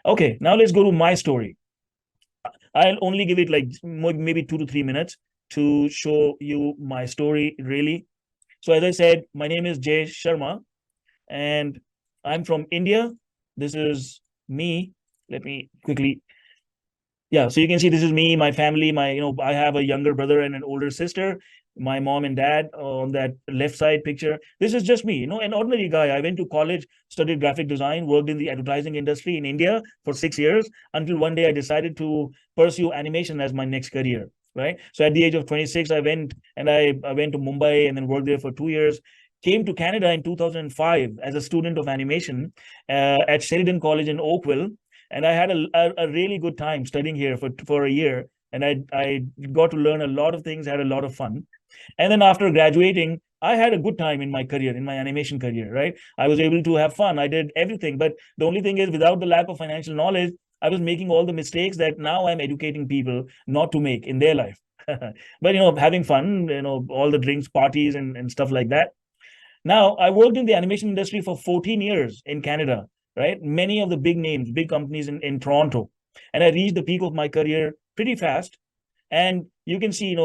Okay, now let's go to my story. I'll only give it like maybe 2 to 3 minutes to show you my story, really. So, as I said, my name is Jay Sharma, and I'm from India. This is me. Let me quickly, yeah, so you can see this is me, my family, I have a younger brother and an older sister, my mom and dad on that left side picture. This is just me, an ordinary guy. I went to college, studied graphic design, worked in the advertising industry in India for 6 years until one day I decided to pursue animation as my next career. Right. So at the age of 26, I went to Mumbai and then worked there for 2 years. Came to Canada in 2005 as a student of animation at Sheridan College in Oakville, and I had a really good time studying here for a year, and I got to learn a lot of things, had a lot of fun. And then after graduating, I had a good time in my career, in my animation career, right? I was able to have fun. I did everything, but the only thing is, without the lack of financial knowledge, I was making all the mistakes that now I'm educating people not to make in their life. But having fun, all the drinks, parties, and stuff like that. Now, I worked in the animation industry for 14 years in Canada, right? Many of the big names, big companies in Toronto. And I reached the peak of my career pretty fast. And you can see,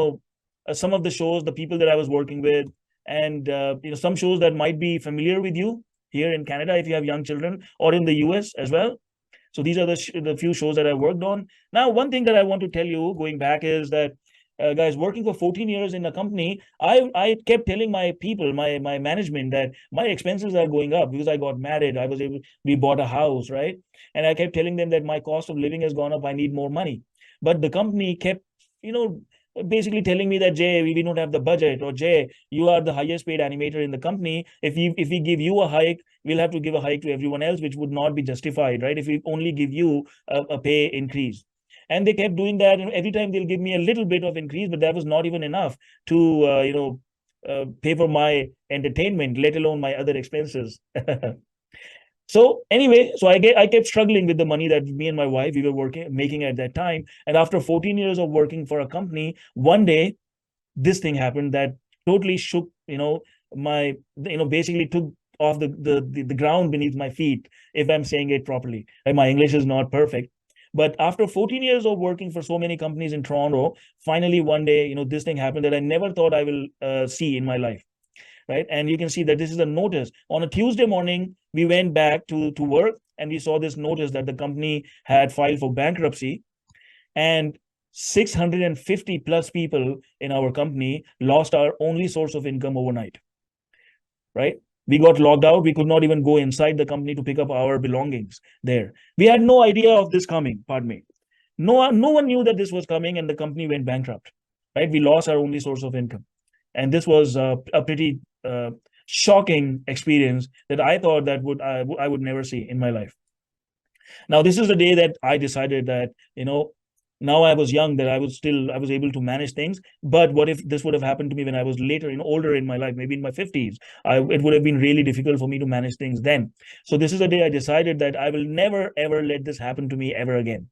some of the shows, the people that I was working with, and some shows that might be familiar with you here in Canada if you have young children, or in the US as well. So these are the few shows that I worked on. Now, one thing that I want to tell you going back is that, guys, working for 14 years in a company, I kept telling my people, my management, that my expenses are going up because I got married. We bought a house, right? And I kept telling them that my cost of living has gone up. I need more money. But the company kept, you know, basically telling me that, Jay, we don't have the budget, or Jay, you are the highest paid animator in the company. If we give you a hike, we'll have to give a hike to everyone else, which would not be justified, right? If we only give you a pay increase. And they kept doing that, and every time they'll give me a little bit of increase, but that was not even enough to pay for my entertainment, let alone my other expenses. So anyway, I kept struggling with the money that me and my wife we were making at that time. And after 14 years of working for a company, one day this thing happened that totally shook, basically took off the ground beneath my feet, if I'm saying it properly. Right? My English is not perfect. But after 14 years of working for so many companies in Toronto, finally one day, this thing happened that I never thought I will see in my life. Right. And you can see that this is a notice. On a Tuesday morning, we went back to work, and we saw this notice that the company had filed for bankruptcy, and 650 plus people in our company lost our only source of income overnight. Right. We got locked out. We could not even go inside the company to pick up our belongings there. We had no idea of this coming, pardon me. No one knew that this was coming, and the company went bankrupt. Right. We lost our only source of income. And this was a pretty shocking experience that I thought that I would never see in my life. Now, this is the day that I decided that, now I was young, that I was able to manage things. But what if this would have happened to me when I was later, older in my life, maybe in my 50s? It would have been really difficult for me to manage things then. So this is the day I decided that I will never, ever let this happen to me ever again.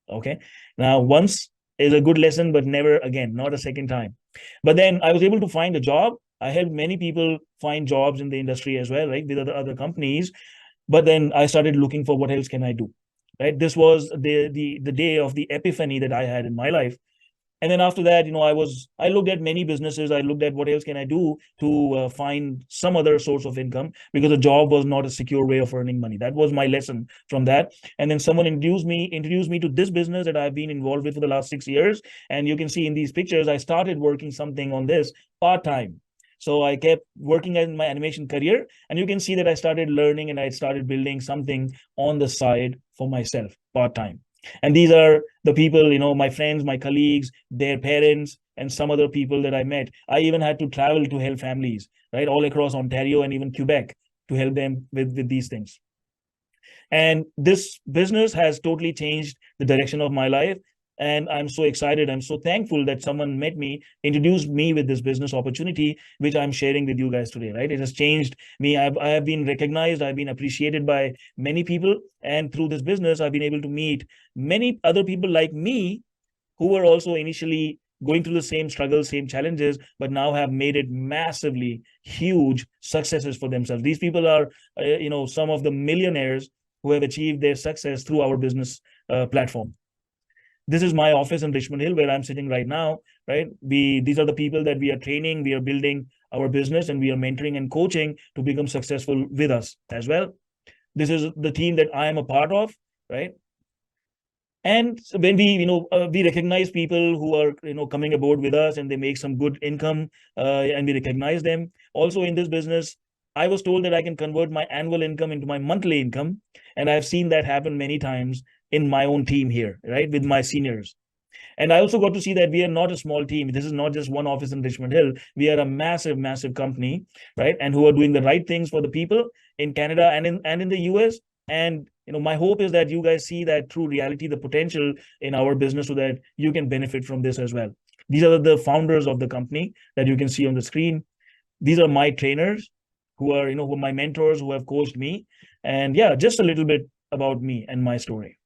Okay. Now, once is a good lesson, but never again, not a second time. But then I was able to find a job. I helped many people find jobs in the industry as well, right, with other companies. But then I started looking for what else can I do, right? This was the day of the epiphany that I had in my life. And then after that, I looked at many businesses. I looked at what else can I do to find some other source of income, because a job was not a secure way of earning money. That was my lesson from that. And then someone introduced me to this business that I've been involved with for the last 6 years. And you can see in these pictures, I started working something on this part-time. So I kept working in my animation career, and you can see that I started learning and I started building something on the side for myself part-time. And these are the people, my friends, my colleagues, their parents, and some other people that I met. I even had to travel to help families, right, all across Ontario and even Quebec, to help them with these things. And this business has totally changed the direction of my life. And I'm so excited. I'm so thankful that someone met me, introduced me with this business opportunity, which I'm sharing with you guys today, right? It has changed me. I have been recognized. I've been appreciated by many people. And through this business, I've been able to meet many other people like me who were also initially going through the same struggles, same challenges, but now have made it massively huge successes for themselves. These people are, some of the millionaires who have achieved their success through our business platform. This is my office in Richmond Hill, where I'm sitting right now, right? These are the people that we are training, we are building our business, and we are mentoring and coaching to become successful with us as well. This is the team that I am a part of, right? And when we we recognize people who are coming aboard with us, and they make some good income, and we recognize them. Also in this business, I was told that I can convert my annual income into my monthly income, and I've seen that happen many times in my own team here, right, with my seniors. And I also got to see that we are not a small team. This is not just one office in Richmond Hill. We are a massive, massive company, right? And who are doing the right things for the people in Canada and in the US. And my hope is that you guys see that true reality, the potential in our business, so that you can benefit from this as well. These are the founders of the company that you can see on the screen. These are my trainers, who are my mentors, who have coached me. And yeah, just a little bit about me and my story.